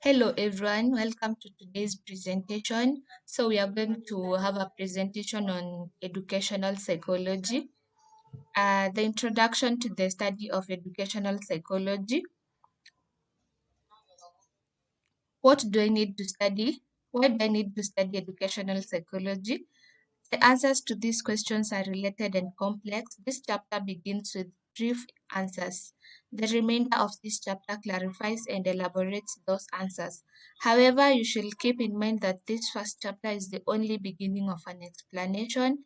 Hello everyone, welcome to today's presentation. So we are going to have a presentation on educational psychology. The introduction to the study of educational psychology. What do I need to study? Why do I need to study educational psychology? The answers to these questions are related and complex. This chapter begins with brief answers. The remainder of this chapter clarifies and elaborates those answers. However, you should keep in mind that this first chapter is the only beginning of an explanation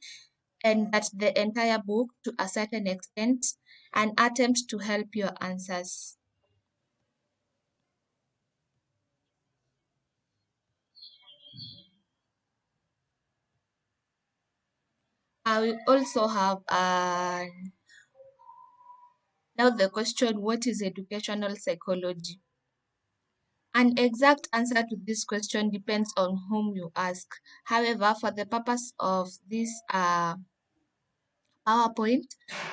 and that the entire book, to a certain extent, an attempt to help your answers. I will also have now the question, what is educational psychology? An exact answer to this question depends on whom you ask. However, for the purpose of this PowerPoint,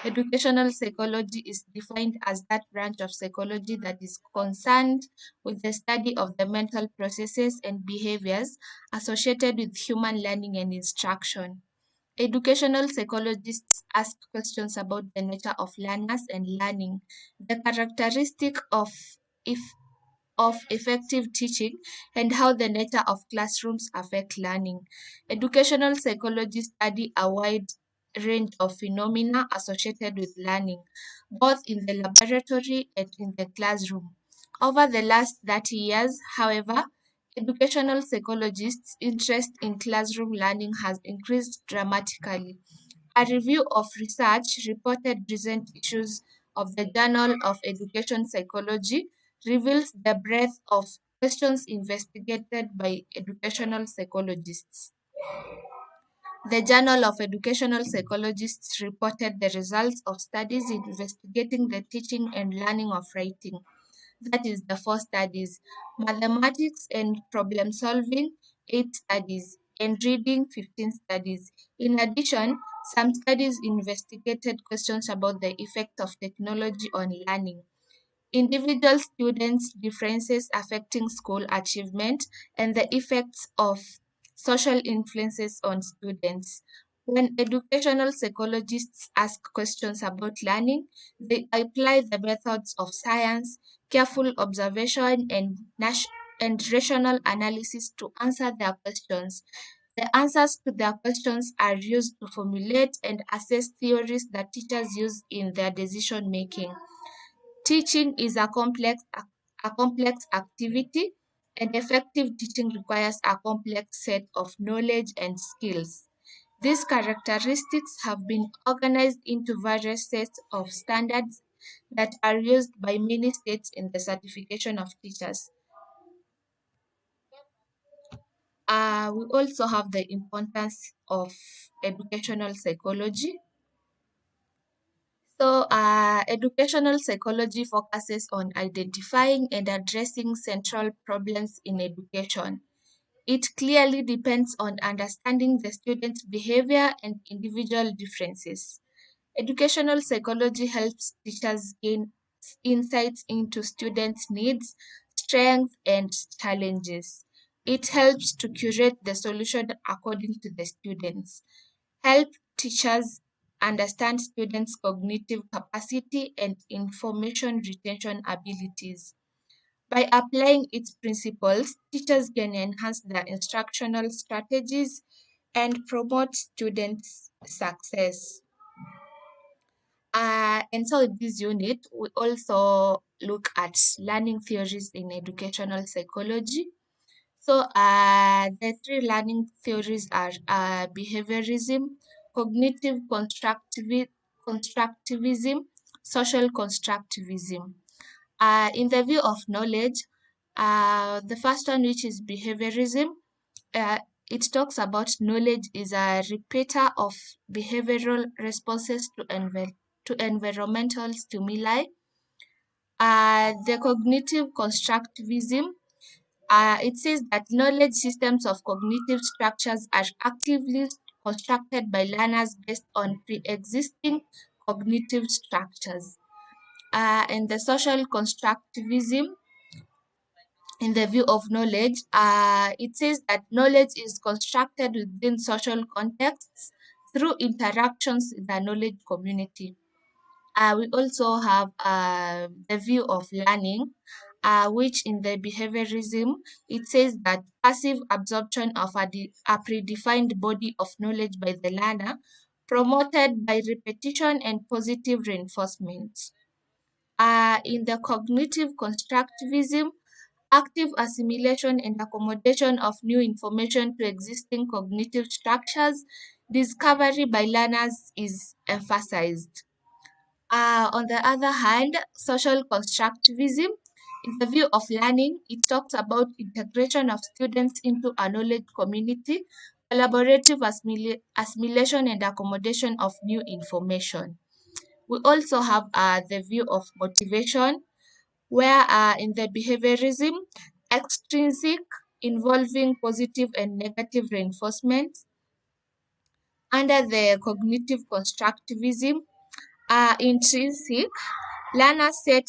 educational psychology is defined as that branch of psychology that is concerned with the study of the mental processes and behaviors associated with human learning and instruction. Educational psychologists ask questions about the nature of learners and learning, the characteristic if of effective teaching, and how the nature of classrooms affect learning. Educational psychologists study a wide range of phenomena associated with learning, both in the laboratory and in the classroom. Over the last 30 years, however, educational psychologists' interest in classroom learning has increased dramatically. A review of research reported recent issues of the Journal of Education Psychology reveals the breadth of questions investigated by educational psychologists. The Journal of Educational Psychologists reported the results of studies investigating the teaching and learning of writing, that is the 4 studies, mathematics and problem solving, 8 studies, and reading, 15 studies. In addition, some studies investigated questions about the effect of technology on learning, individual students' differences affecting school achievement, and the effects of social influences on students. When educational psychologists ask questions about learning, they apply the methods of science, careful observation, and rational analysis to answer their questions. The answers to their questions are used to formulate and assess theories that teachers use in their decision making. Teaching is a complex activity, and effective teaching requires a complex set of knowledge and skills. These characteristics have been organized into various sets of standards that are used by many states in the certification of teachers. We also have the importance of educational psychology. Educational psychology focuses on identifying and addressing central problems in education. It clearly depends on understanding the student's behavior and individual differences. Educational psychology helps teachers gain insights into students' needs, strengths, and challenges. It helps to curate the solution according to the students. Help teachers understand students' cognitive capacity and information retention abilities. By applying its principles, teachers can enhance their instructional strategies and promote students' success. And so in this unit, we also look at learning theories in educational psychology. The three learning theories are behaviorism, cognitive constructivism, social constructivism. In the view of knowledge, the first one, which is behaviorism, uh, it talks about knowledge is a repeater of behavioral responses to environmental stimuli. The cognitive constructivism, it says that knowledge systems of cognitive structures are actively constructed by learners based on pre-existing cognitive structures. And the social constructivism, in the view of knowledge, it says that knowledge is constructed within social contexts through interactions in the knowledge community. We also have the view of learning, which in the behaviorism, it says that passive absorption of a predefined body of knowledge by the learner, promoted by repetition and positive reinforcement. In the cognitive constructivism, active assimilation and accommodation of new information to existing cognitive structures, discovery by learners is emphasized. On the other hand, social constructivism, in the view of learning, it talks about integration of students into a knowledge community, collaborative assimilation and accommodation of new information. We also have the view of motivation, where in the behaviorism, extrinsic involving positive and negative reinforcement. Under the cognitive constructivism, intrinsic, learners set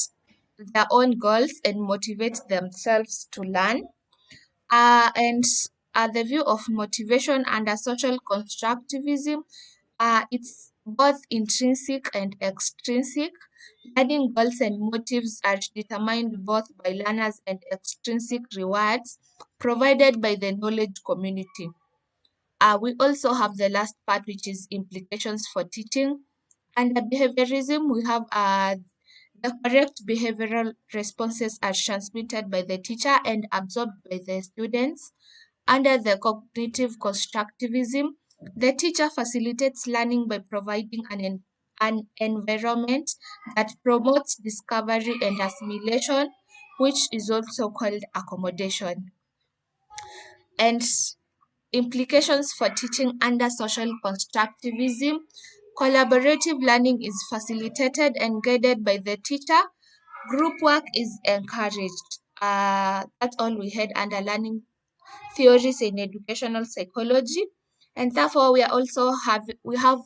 their own goals and motivate themselves to learn. And the view of motivation under social constructivism, it's both intrinsic and extrinsic. Learning goals and motives are determined both by learners and extrinsic rewards provided by the knowledge community. We also have the last part, which is implications for teaching. Under behaviorism, we have the correct behavioral responses are transmitted by the teacher and absorbed by the students. Under the cognitive constructivism, the teacher facilitates learning by providing an environment that promotes discovery and assimilation, which is also called accommodation. And implications for teaching under social constructivism, collaborative learning is facilitated and guided by the teacher. Group work is encouraged. That's all we had under learning theories in educational psychology. And therefore, we have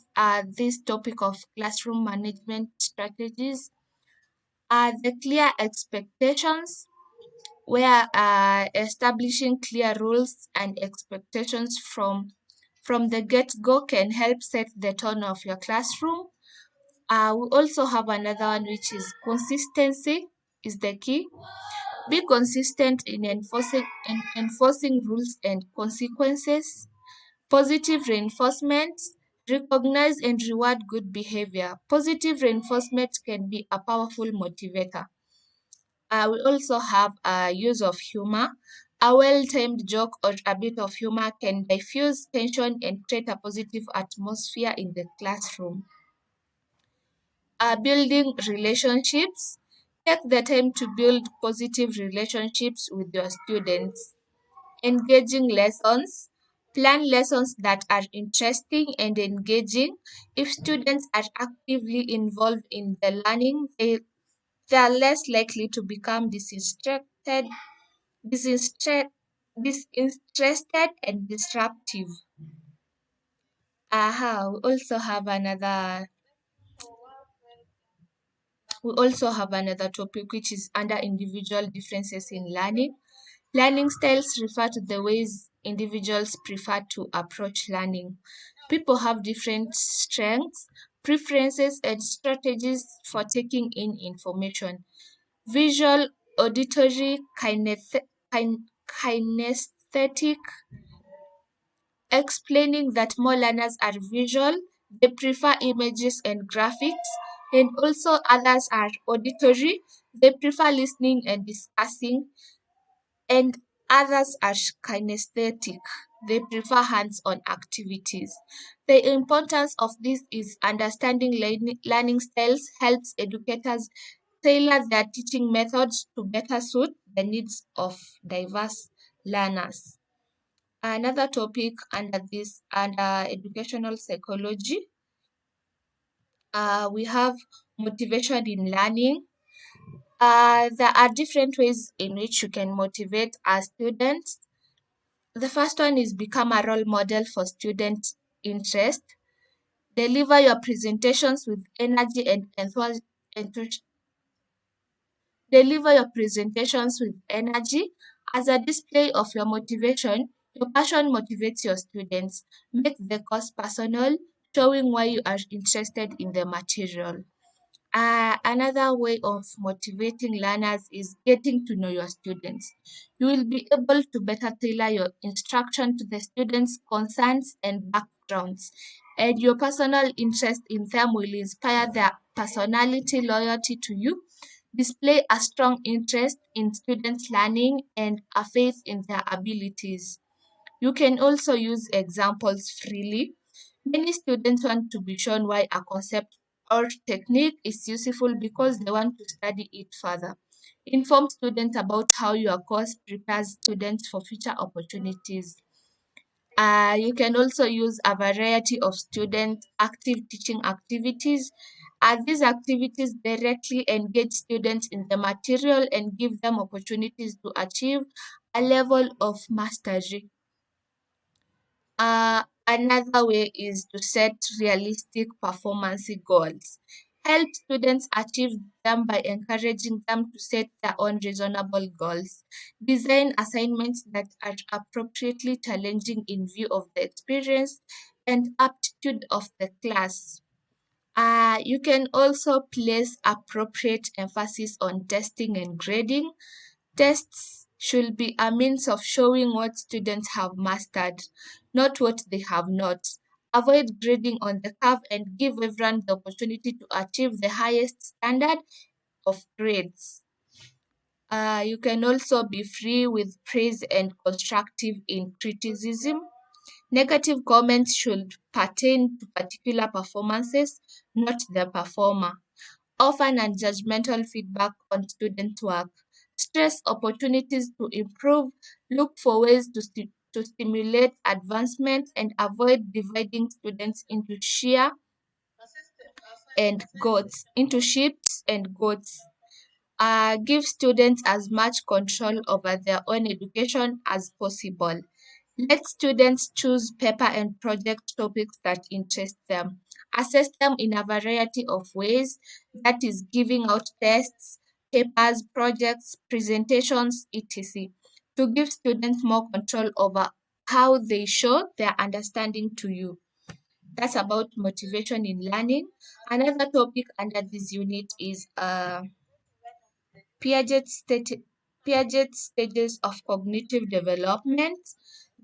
this topic of classroom management strategies. The clear expectations, where establishing clear rules and expectations from the get-go can help set the tone of your classroom. We also have another one, which is consistency is the key. Be consistent in enforcing rules and consequences. Positive reinforcement. Recognize and reward good behavior. Positive reinforcement can be a powerful motivator. We also have use of humor. A well-timed joke or a bit of humor can diffuse tension and create a positive atmosphere in the classroom. Building relationships. Take the time to build positive relationships with your students. Engaging lessons. Plan lessons that are interesting and engaging. If students are actively involved in the learning, they are less likely to become disinterested, disinterested and disruptive. We also have another topic, which is under individual differences in learning. Learning styles refer to the ways individuals prefer to approach learning. People have different strengths, preferences, and strategies for taking in information. Visual, auditory, kinesthetic, explaining that more learners are visual, they prefer images and graphics, and also others are auditory, they prefer listening and discussing, and others are kinesthetic, they prefer hands-on activities. The importance of this is understanding learning styles helps educators tailor their teaching methods to better suit the needs of diverse learners. Another topic under educational psychology, we have motivation in learning. There are different ways in which you can motivate our students. The first one is become a role model for student interest. Deliver your presentations with energy and Deliver your presentations with energy. As a display of your motivation, your passion motivates your students. Make the course personal, showing why you are interested in the material. Another way of motivating learners is getting to know your students. You will be able to better tailor your instruction to the students' concerns and backgrounds, and your personal interest in them will inspire their personality loyalty to you. Display a strong interest in students' learning and a faith in their abilities. You can also use examples freely. Many students want to be shown why a concept or technique is useful because they want to study it further. Inform students about how your course prepares students for future opportunities. You can also use a variety of student active teaching activities. These activities directly engage students in the material and give them opportunities to achieve a level of mastery. Another way is to set realistic performance goals. Help students achieve them by encouraging them to set their own reasonable goals. Design assignments that are appropriately challenging in view of the experience and aptitude of the class. You can also place appropriate emphasis on testing and grading. Tests should be a means of showing what students have mastered, not what they have not. Avoid grading on the curve and give everyone the opportunity to achieve the highest standard of grades. You can also be free with praise and constructive in criticism. Negative comments should pertain to particular performances, not the performer. Offer non-judgmental feedback on student work. Stress opportunities to improve. Look for ways to stimulate advancement and avoid dividing students into sheeps and goats. Give students as much control over their own education as possible. Let students choose paper and project topics that interest them. Assess them in a variety of ways, that is, giving out tests, papers, projects, presentations, etc., to give students more control over how they show their understanding to you. That's about motivation in learning. Another topic under this unit is Piaget stages of cognitive development.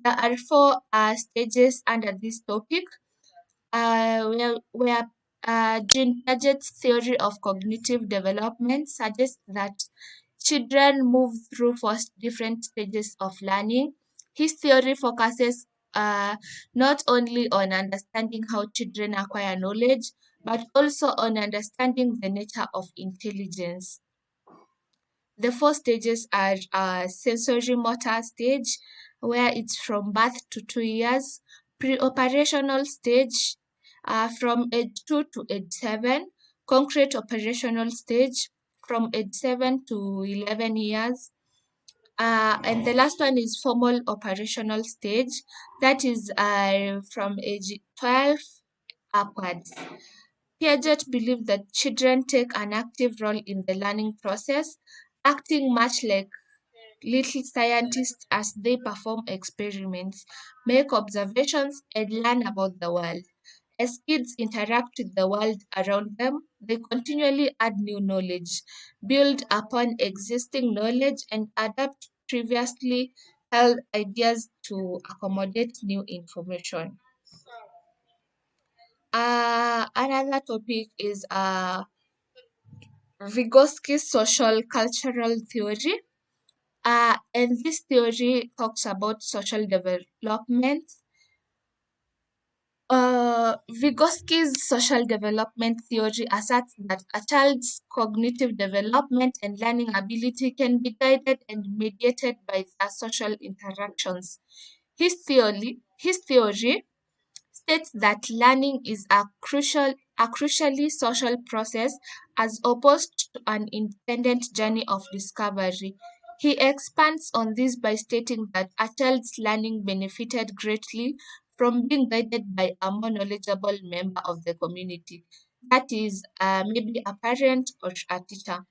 There are four stages under this topic, where Jean Piaget's theory of cognitive development suggests that children move through four different stages of learning. His theory focuses not only on understanding how children acquire knowledge, but also on understanding the nature of intelligence. The four stages are sensory motor stage, where it's from birth to 2 years, pre-operational stage from age 2 to age 7, concrete operational stage from age 7 to 11 years, and the last one is formal operational stage, that is from age 12 upwards. Piaget believed that children take an active role in the learning process, acting much like little scientists as they perform experiments, make observations, and learn about the world. As kids interact with the world around them, they continually add new knowledge, build upon existing knowledge, and adapt previously held ideas to accommodate new information. Another topic is Vygotsky's social cultural theory. And this theory talks about social development. Vygotsky's social development theory asserts that a child's cognitive development and learning ability can be guided and mediated by their social interactions. His theory states that learning is a crucially social process as opposed to an independent journey of discovery. He expands on this by stating that a child's learning benefited greatly from being guided by a more knowledgeable member of the community, that is, maybe a parent or a teacher.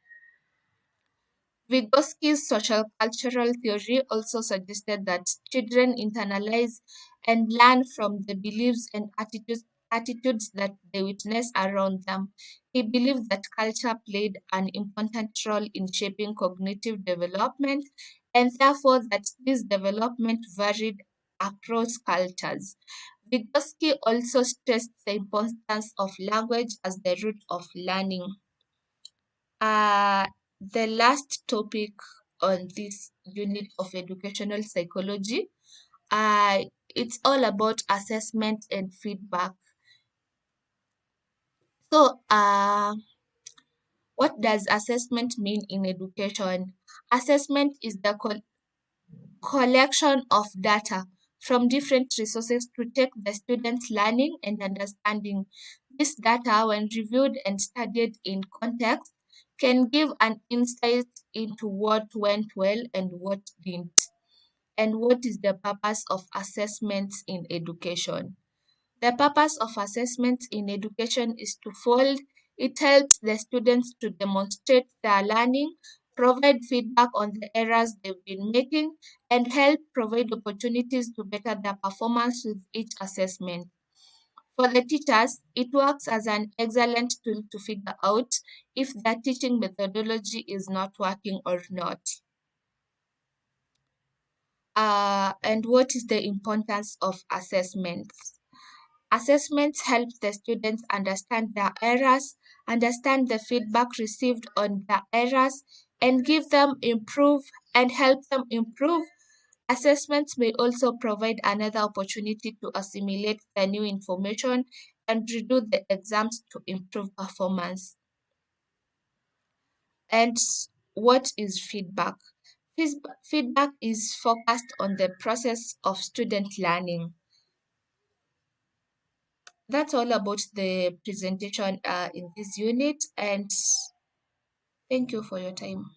Vygotsky's social cultural theory also suggested that children internalize and learn from the beliefs and attitudes that they witness around them. He believed that culture played an important role in shaping cognitive development and therefore that this development varied across cultures. Vygotsky also stressed the importance of language as the root of learning. Uh, the last topic on this unit of educational psychology, uh, it's all about assessment and feedback. So, what does assessment mean in education? Assessment is the collection of data from different resources to take the student's learning and understanding. This data, when reviewed and studied in context, can give an insight into what went well and what didn't, and what is the purpose of assessments in education. The purpose of assessment in education is twofold. It helps the students to demonstrate their learning, provide feedback on the errors they've been making, and help provide opportunities to better their performance with each assessment. For the teachers, it works as an excellent tool to figure out if their teaching methodology is not working or not. And what is the importance of assessments? Assessments help the students understand their errors, understand the feedback received on their errors, and give them improve and help them improve. Assessments may also provide another opportunity to assimilate the new information and redo the exams to improve performance. And what is feedback? Feedback is focused on the process of student learning. That's all about the presentation in this unit, and thank you for your time.